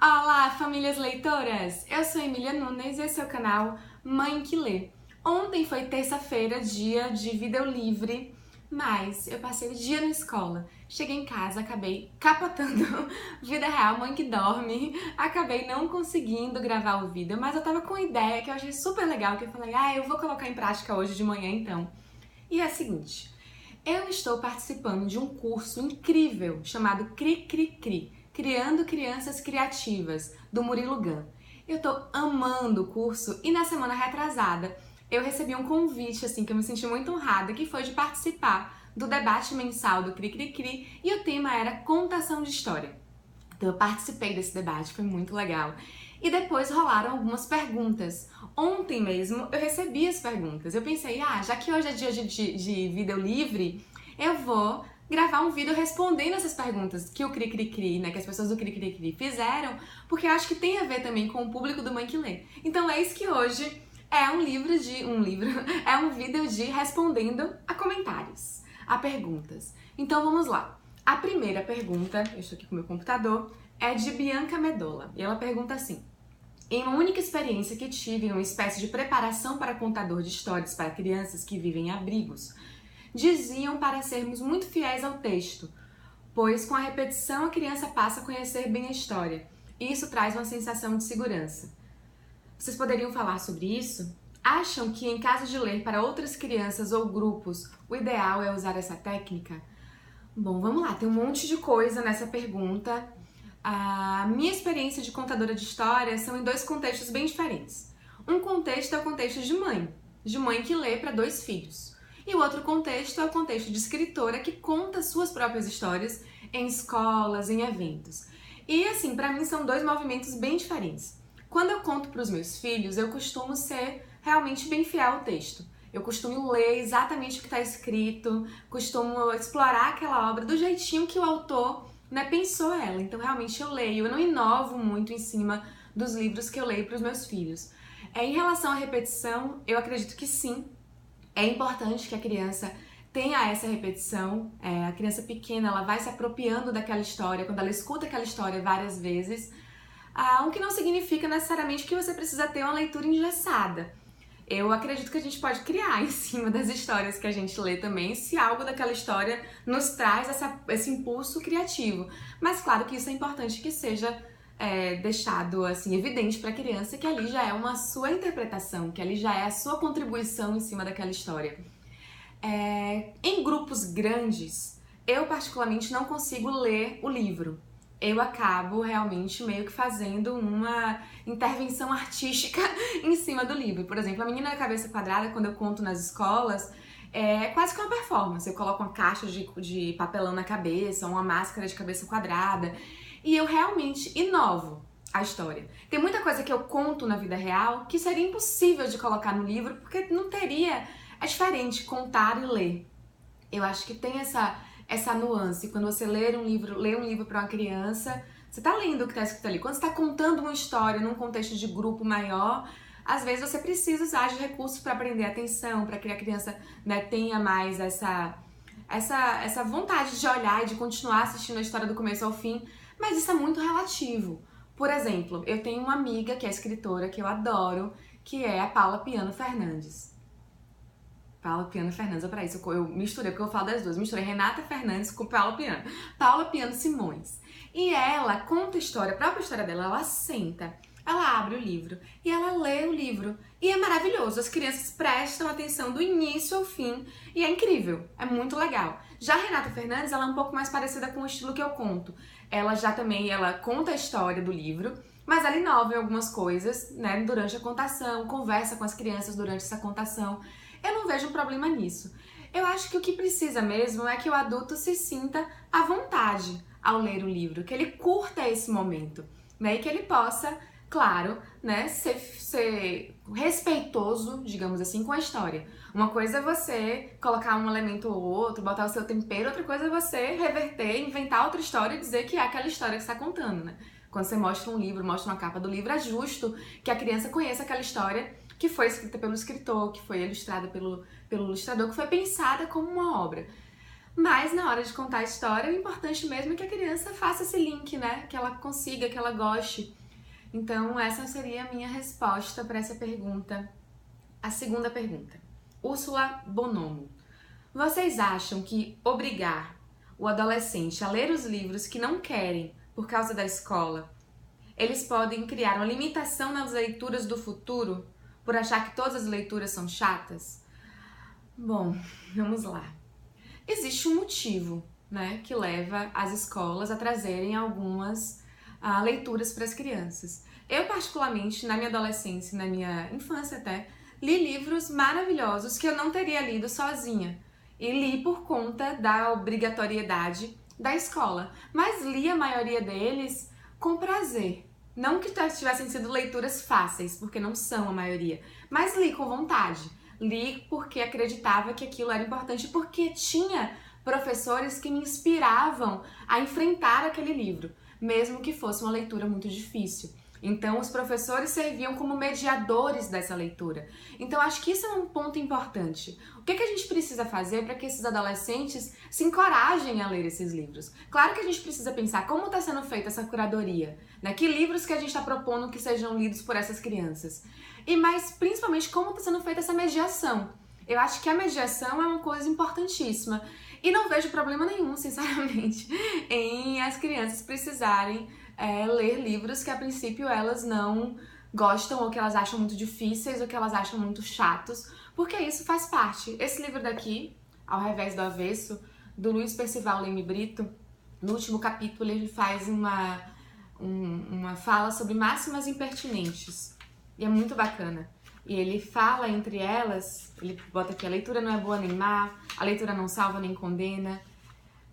Olá, famílias leitoras! Eu sou Emília Nunes e esse é o canal Mãe que Lê. Ontem foi terça-feira, dia de vídeo livre, mas eu passei o dia na escola. Cheguei em casa, acabei capotando vida real, mãe que dorme. Acabei não conseguindo gravar o vídeo, mas eu tava com uma ideia que eu achei super legal, que eu falei, eu vou colocar em prática hoje de manhã então. E é a seguinte, eu estou participando de um curso incrível chamado Cri Cri Cri, Criando Crianças Criativas, do Murilo Gun. Eu tô amando o curso e na semana retrasada eu recebi um convite, assim, que eu me senti muito honrada, que foi de participar do debate mensal do Cri Cri Cri e o tema era contação de história. Então eu participei desse debate, foi muito legal. E depois rolaram algumas perguntas. Ontem mesmo eu recebi as perguntas. Eu pensei, já que hoje é dia de vídeo livre, eu vou gravar um vídeo respondendo essas perguntas que o Cri Cri Cri, né, que as pessoas do Cri Cri Cri fizeram, porque eu acho que tem a ver também com o público do Mãe que Lê. Então é isso que hoje é um vídeo de respondendo a comentários, a perguntas. Então vamos lá. A primeira pergunta, eu estou aqui com o meu computador, é de Bianca Medola. E ela pergunta assim: em uma única experiência que tive em uma espécie de preparação para contador de histórias para crianças que vivem em abrigos, diziam para sermos muito fiéis ao texto, pois com a repetição a criança passa a conhecer bem a história, e isso traz uma sensação de segurança. Vocês poderiam falar sobre isso? Acham que em caso de ler para outras crianças ou grupos, o ideal é usar essa técnica? Bom, vamos lá, tem um monte de coisa nessa pergunta. A minha experiência de contadora de histórias são em dois contextos bem diferentes. Um contexto é o contexto de mãe que lê para 2 filhos. E o outro contexto é o contexto de escritora que conta suas próprias histórias em escolas, em eventos. E assim, para mim são 2 movimentos bem diferentes. Quando eu conto para os meus filhos, eu costumo ser realmente bem fiel ao texto. Eu costumo ler exatamente o que está escrito, costumo explorar aquela obra do jeitinho que o autor, pensou ela. Então, realmente, eu leio. Eu não inovo muito em cima dos livros que eu leio para os meus filhos. Em relação à repetição, eu acredito que sim. É importante que a criança tenha essa repetição. A criança pequena, ela vai se apropriando daquela história, quando ela escuta aquela história várias vezes. O que não significa necessariamente que você precisa ter uma leitura engessada. Eu acredito que a gente pode criar em cima das histórias que a gente lê também, se algo daquela história nos traz esse impulso criativo. Mas claro que isso é importante que seja deixado assim evidente para a criança que ali já é uma sua interpretação, que ali já é a sua contribuição em cima daquela história. Em grupos grandes, eu particularmente não consigo ler o livro. Eu acabo realmente meio que fazendo uma intervenção artística em cima do livro. Por exemplo, a Menina da Cabeça Quadrada, quando eu conto nas escolas, é quase que uma performance. Eu coloco uma caixa de papelão na cabeça, uma máscara de cabeça quadrada, e eu realmente inovo a história. Tem muita coisa que eu conto na vida real que seria impossível de colocar no livro, porque não teria... É diferente contar e ler. Eu acho que tem essa nuance. Quando você lê um livro para uma criança, você tá lendo o que tá escrito ali. Quando você tá contando uma história num contexto de grupo maior, às vezes você precisa usar de recursos para prender a atenção, para que a criança tenha mais essa vontade de olhar e de continuar assistindo a história do começo ao fim, mas isso é muito relativo. Por exemplo, eu tenho uma amiga que é escritora, que eu adoro, que é a Paula Piano Fernandes. Paula Piano Fernandes, para isso eu misturei, porque eu falo das duas. Misturei Renata Fernandes com Paula Piano. Paula Piano Simões. E ela conta a própria história dela, ela senta, ela abre o livro e ela lê o livro. E é maravilhoso, as crianças prestam atenção do início ao fim e é incrível, é muito legal. Já a Renata Fernandes, ela é um pouco mais parecida com o estilo que eu conto. Ela conta a história do livro, mas ela inova em algumas coisas, durante a contação, conversa com as crianças durante essa contação. Eu não vejo um problema nisso. Eu acho que o que precisa mesmo é que o adulto se sinta à vontade ao ler o livro, que ele curta esse momento, e que ele possa, claro, ser respeitoso, digamos assim, com a história. Uma coisa é você colocar um elemento ou outro, botar o seu tempero, outra coisa é você reverter, inventar outra história e dizer que é aquela história que você está contando, Quando você mostra um livro, mostra uma capa do livro, é justo que a criança conheça aquela história que foi escrita pelo escritor, que foi ilustrada pelo ilustrador, que foi pensada como uma obra. Mas na hora de contar a história, o importante mesmo é que a criança faça esse link, né? Que ela consiga, que ela goste. Então, essa seria a minha resposta para essa pergunta. A segunda pergunta. Úrsula Bonomo. Vocês acham que obrigar o adolescente a ler os livros que não querem por causa da escola, eles podem criar uma limitação nas leituras do futuro por achar que todas as leituras são chatas? Bom, vamos lá. Existe um motivo, né, que leva as escolas a trazerem algumas leituras para as crianças. Eu, particularmente, na minha adolescência e na minha infância até, li livros maravilhosos que eu não teria lido sozinha. E li por conta da obrigatoriedade da escola. Mas li a maioria deles com prazer. Não que tivessem sido leituras fáceis, porque não são a maioria. Mas li com vontade. Li porque acreditava que aquilo era importante, porque tinha professores que me inspiravam a enfrentar aquele livro, mesmo que fosse uma leitura muito difícil. Então, os professores serviam como mediadores dessa leitura. Então, acho que isso é um ponto importante. O que a gente precisa fazer para que esses adolescentes se encorajem a ler esses livros? Claro que a gente precisa pensar como está sendo feita essa curadoria, né? Que livros que a gente está propondo que sejam lidos por essas crianças. E mais, principalmente, como está sendo feita essa mediação. Eu acho que a mediação é uma coisa importantíssima. E não vejo problema nenhum, sinceramente, em as crianças precisarem ler livros que a princípio elas não gostam ou que elas acham muito difíceis ou que elas acham muito chatos, porque isso faz parte. Esse livro daqui, Ao Revés do Avesso, do Luiz Percival Leme Brito, no último capítulo ele faz uma fala sobre máximas impertinentes e é muito bacana. E ele fala entre elas, ele bota aqui: a leitura não é boa nem má, a leitura não salva nem condena,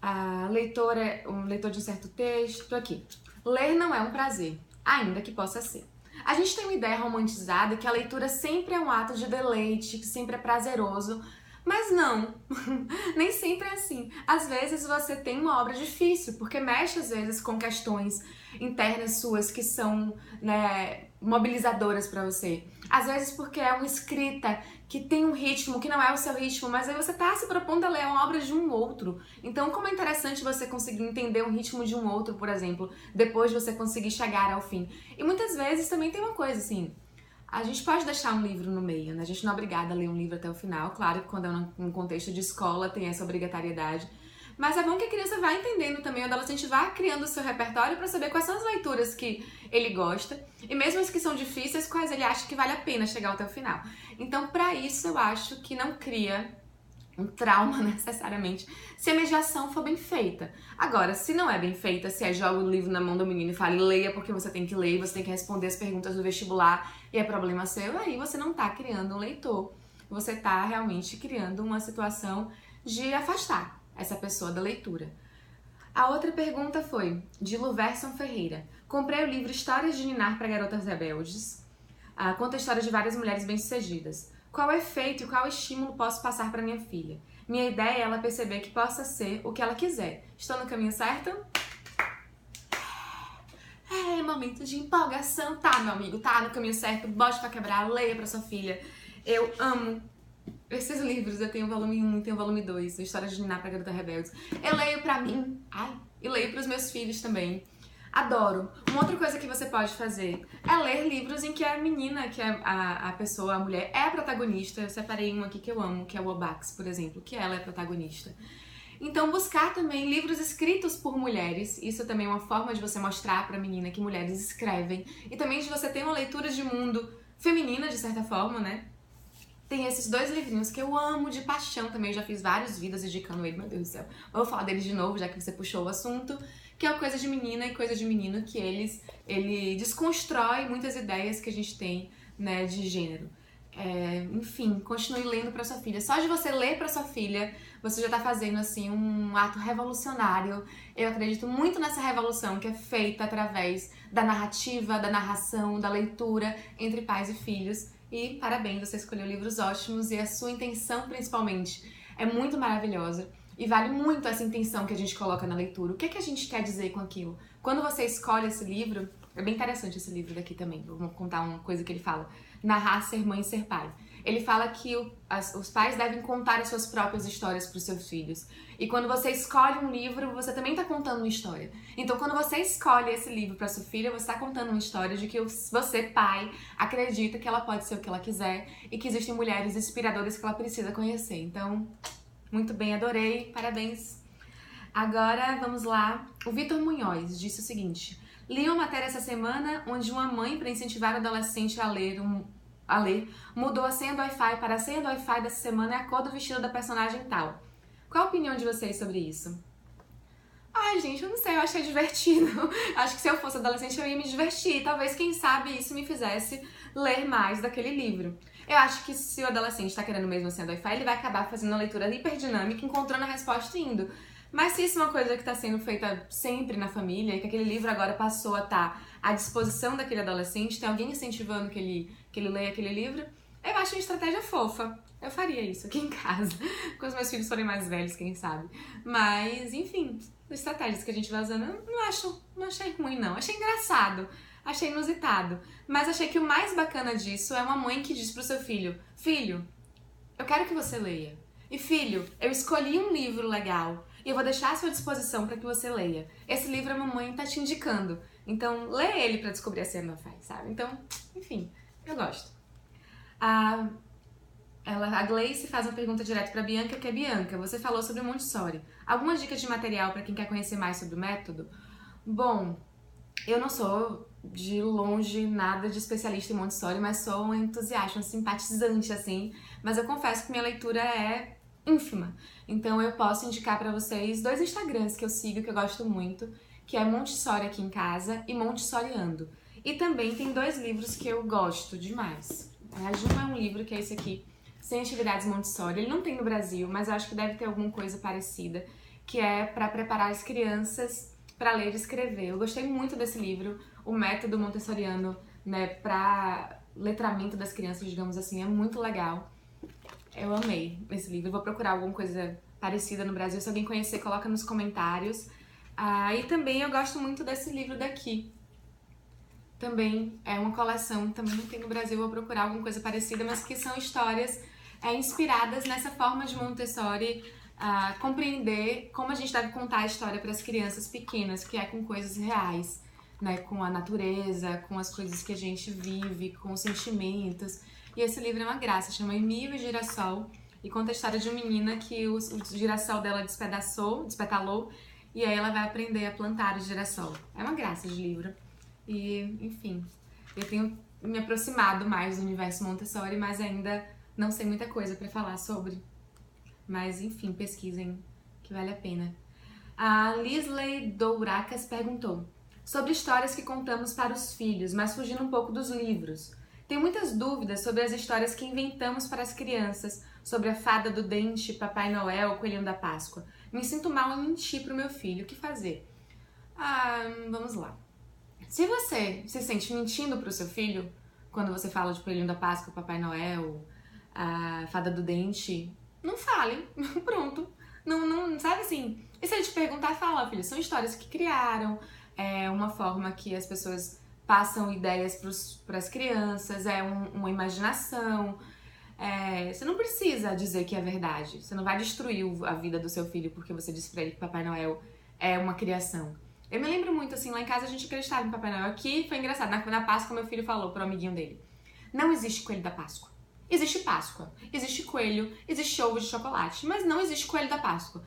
a leitora é um leitor de um certo texto, aqui. Ler não é um prazer, ainda que possa ser. A gente tem uma ideia romantizada que a leitura sempre é um ato de deleite, que sempre é prazeroso, mas não, nem sempre é assim. Às vezes você tem uma obra difícil, porque mexe às vezes com questões internas suas que são, né, mobilizadoras para você. Às vezes porque é uma escrita que tem um ritmo que não é o seu ritmo, mas aí você tá se propondo a ler uma obra de um outro. Então, como é interessante você conseguir entender o ritmo de um outro, por exemplo, depois de você conseguir chegar ao fim. E muitas vezes também tem uma coisa assim, a gente pode deixar um livro no meio, né? A gente não é obrigada a ler um livro até o final. Claro que quando é num contexto de escola tem essa obrigatoriedade. Mas é bom que a criança vá entendendo também, o adolescente vá criando o seu repertório para saber quais são as leituras que ele gosta e mesmo as que são difíceis, quais ele acha que vale a pena chegar até o final. Então, para isso, eu acho que não cria um trauma necessariamente se a mediação for bem feita. Agora, se não é bem feita, se é joga o livro na mão do menino e fala leia porque você tem que ler, você tem que responder as perguntas do vestibular e é problema seu, aí você não tá criando um leitor. Você tá realmente criando uma situação de afastar essa pessoa da leitura. A outra pergunta foi de Luverson Ferreira. Comprei o livro Histórias de Ninar para Garotas Rebeldes. Conta a história de várias mulheres bem-sucedidas. Qual efeito e qual estímulo posso passar para minha filha? Minha ideia é ela perceber que possa ser o que ela quiser. Estou no caminho certo? É momento de empolgação. Tá, meu amigo, tá no caminho certo. Bote pra quebrar, leia pra sua filha. Eu amo esses livros. Eu tenho o volume 1 e tenho o volume 2, História de Ninar para Garotas Rebeldes. Eu leio pra mim, e leio pros meus filhos também. Adoro. Uma outra coisa que você pode fazer é ler livros em que a menina, que é a pessoa, a mulher, é a protagonista. Eu separei um aqui que eu amo, que é o Obax, por exemplo, que ela é a protagonista. Então, buscar também livros escritos por mulheres. Isso também é uma forma de você mostrar pra menina que mulheres escrevem. E também de você ter uma leitura de mundo feminina, de certa forma, né? Tem esses dois livrinhos que eu amo de paixão também. Eu já fiz vários vídeos indicando ele, meu Deus do céu. Vou falar deles de novo, já que você puxou o assunto. Que é o Coisa de Menina e Coisa de Menino, que ele desconstrói muitas ideias que a gente tem, né, de gênero. Enfim, continue lendo para sua filha. Só de você ler para sua filha, você já tá fazendo, assim, um ato revolucionário. Eu acredito muito nessa revolução que é feita através da narrativa, da narração, da leitura entre pais e filhos. E parabéns, você escolheu livros ótimos e a sua intenção, principalmente, é muito maravilhosa. E vale muito essa intenção que a gente coloca na leitura. O que a gente quer dizer com aquilo? Quando você escolhe esse livro, é bem interessante esse livro daqui também. Vou contar uma coisa que ele fala. Narrar, ser mãe e ser pai. ele fala que os pais devem contar as suas próprias histórias para os seus filhos. E quando você escolhe um livro, você também está contando uma história. Então, quando você escolhe esse livro para sua filha, você está contando uma história de que você, pai, acredita que ela pode ser o que ela quiser e que existem mulheres inspiradoras que ela precisa conhecer. Então, muito bem, adorei, parabéns. Agora, vamos lá. O Vitor Munhoz disse o seguinte: li uma matéria essa semana onde uma mãe, para incentivar o adolescente a ler, mudou a senha do Wi-Fi para a senha do Wi-Fi dessa semana é a cor do vestido da personagem tal. Qual a opinião de vocês sobre isso? Ai, gente, eu não sei, eu achei divertido. Acho que se eu fosse adolescente eu ia me divertir. Talvez, quem sabe, isso me fizesse ler mais daquele livro. Eu acho que se o adolescente está querendo mesmo a senha do Wi-Fi, ele vai acabar fazendo uma leitura hiperdinâmica, encontrando a resposta e indo. Mas se isso é uma coisa que está sendo feita sempre na família, e que aquele livro agora passou a estar à disposição daquele adolescente, tem alguém incentivando que ele leia aquele livro, eu acho uma estratégia fofa. Eu faria isso aqui em casa, quando os meus filhos forem mais velhos, quem sabe. Mas, enfim, estratégias que a gente vai usando, eu não achei ruim, não. Achei engraçado, achei inusitado. Mas achei que o mais bacana disso é uma mãe que diz pro seu filho: filho, eu quero que você leia. E filho, eu escolhi um livro legal e eu vou deixar à sua disposição para que você leia. Esse livro a mamãe tá te indicando. Então, lê ele para descobrir a senha do Wi-Fi, sabe? Então, enfim, eu gosto. A Gleice faz uma pergunta direto pra Bianca, que é: Bianca, você falou sobre o Montessori. Algumas dicas de material para quem quer conhecer mais sobre o método? Bom, eu não sou de longe nada de especialista em Montessori, mas sou um entusiasta, um simpatizante, assim. Mas eu confesso que minha leitura é ínfima. Então eu posso indicar pra vocês 2 Instagrams que eu sigo, que eu gosto muito, que é Montessori Aqui em Casa e Montessoriando. E também tem 2 livros que eu gosto demais. Um é um livro, que é esse aqui, 100 Atividades Montessori. Ele não tem no Brasil, mas eu acho que deve ter alguma coisa parecida, que é para preparar as crianças para ler e escrever. Eu gostei muito desse livro. O método montessoriano, né, para letramento das crianças, digamos assim, é muito legal. Eu amei esse livro. Eu vou procurar alguma coisa parecida no Brasil. Se alguém conhecer, coloca nos comentários. E também eu gosto muito desse livro daqui. Também é uma coleção, também não tem no Brasil, vou procurar alguma coisa parecida, mas que são histórias inspiradas nessa forma de Montessori compreender como a gente deve contar a história para as crianças pequenas, que é com coisas reais, né? Com a natureza, com as coisas que a gente vive, com os sentimentos. E esse livro é uma graça, chama Emil e Girassol, e conta a história de uma menina que o girassol dela despetalou, e aí ela vai aprender a plantar o girassol. É uma graça de livro. E, enfim, eu tenho me aproximado mais do universo Montessori, mas ainda não sei muita coisa pra falar sobre. Mas, enfim, pesquisem, que vale a pena. A Lisley Douracas perguntou sobre histórias que contamos para os filhos, mas fugindo um pouco dos livros. Tenho muitas dúvidas sobre as histórias que inventamos para as crianças, sobre a fada do dente, Papai Noel, o coelhinho da Páscoa. Me sinto mal em mentir pro meu filho. O que fazer? Vamos lá. Se você se sente mentindo pro seu filho, quando você fala de coelhinho da Páscoa, Papai Noel, a fada do dente, não fale. Pronto. Não, sabe assim? E se ele te perguntar, fala, filho, são histórias que criaram, é uma forma que as pessoas passam ideias para as crianças, uma imaginação. Você não precisa dizer que é verdade. Você não vai destruir a vida do seu filho porque você disse pra ele que Papai Noel é uma criação. Eu me lembro muito, assim, lá em casa a gente acreditava em Papai Noel. Aqui foi engraçado, na Páscoa meu filho falou pro amiguinho dele: não existe coelho da Páscoa. Existe Páscoa, existe coelho, existe ovo de chocolate, mas não existe coelho da Páscoa.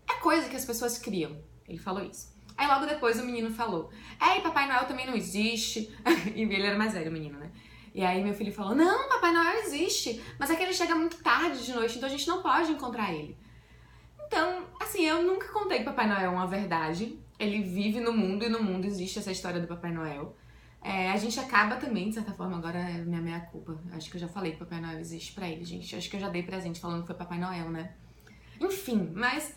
É coisa que as pessoas criam. Ele falou isso. Aí logo depois o menino falou: e Papai Noel também não existe. E ele era mais velho, o menino, né? E aí meu filho falou: não, Papai Noel existe, mas é que ele chega muito tarde de noite, então a gente não pode encontrar ele. Então, assim, eu nunca contei que Papai Noel é uma verdade. Ele vive no mundo e no mundo existe essa história do Papai Noel. A gente acaba também, de certa forma, agora é minha meia-culpa. Acho que eu já falei que Papai Noel existe pra ele, gente. Acho que eu já dei presente falando que foi Papai Noel, né? Enfim, mas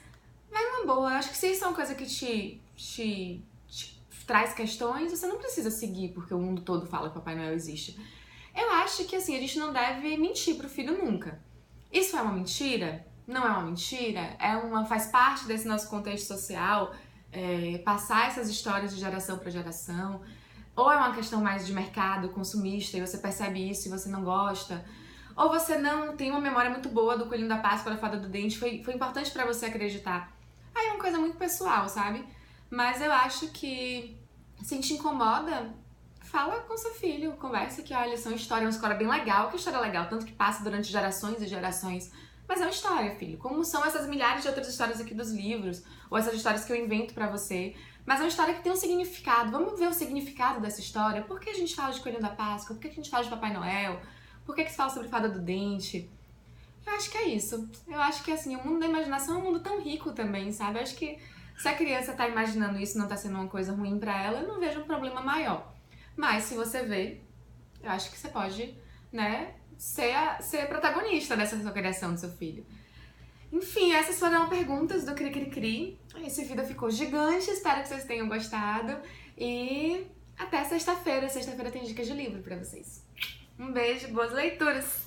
vai numa boa. Acho que se isso é uma coisa que te traz questões, você não precisa seguir porque o mundo todo fala que Papai Noel existe. Eu acho que, assim, a gente não deve mentir pro filho nunca. Isso é uma mentira? Não é uma mentira? Faz parte desse nosso contexto social, passar essas histórias de geração para geração? Ou é uma questão mais de mercado, consumista, e você percebe isso e você não gosta? Ou você não tem uma memória muito boa do Coelhinho da Páscoa, da Fada do Dente, foi importante pra você acreditar. Aí é uma coisa muito pessoal, sabe? Mas eu acho que se te incomoda, fala com seu filho, conversa que, olha, são história, é uma história bem legal. Que história legal? Tanto que passa durante gerações e gerações. Mas é uma história, filho. Como são essas milhares de outras histórias aqui dos livros, ou essas histórias que eu invento pra você. Mas é uma história que tem um significado. Vamos ver o significado dessa história. Por que a gente fala de Coelhinho da Páscoa? Por que a gente fala de Papai Noel? Por que se fala sobre Fada do Dente? Eu acho que é isso. Eu acho que, assim, o mundo da imaginação é um mundo tão rico também, sabe? Eu acho que se a criança tá imaginando isso e não tá sendo uma coisa ruim pra ela, eu não vejo um problema maior. Mas se você vê, eu acho que você pode, né, ser protagonista dessa sua criação do seu filho. Enfim, essas foram perguntas do Cri Cri Cri. Esse vídeo ficou gigante, espero que vocês tenham gostado. E até sexta-feira. Sexta-feira tem dicas de livro pra vocês. Um beijo, boas leituras!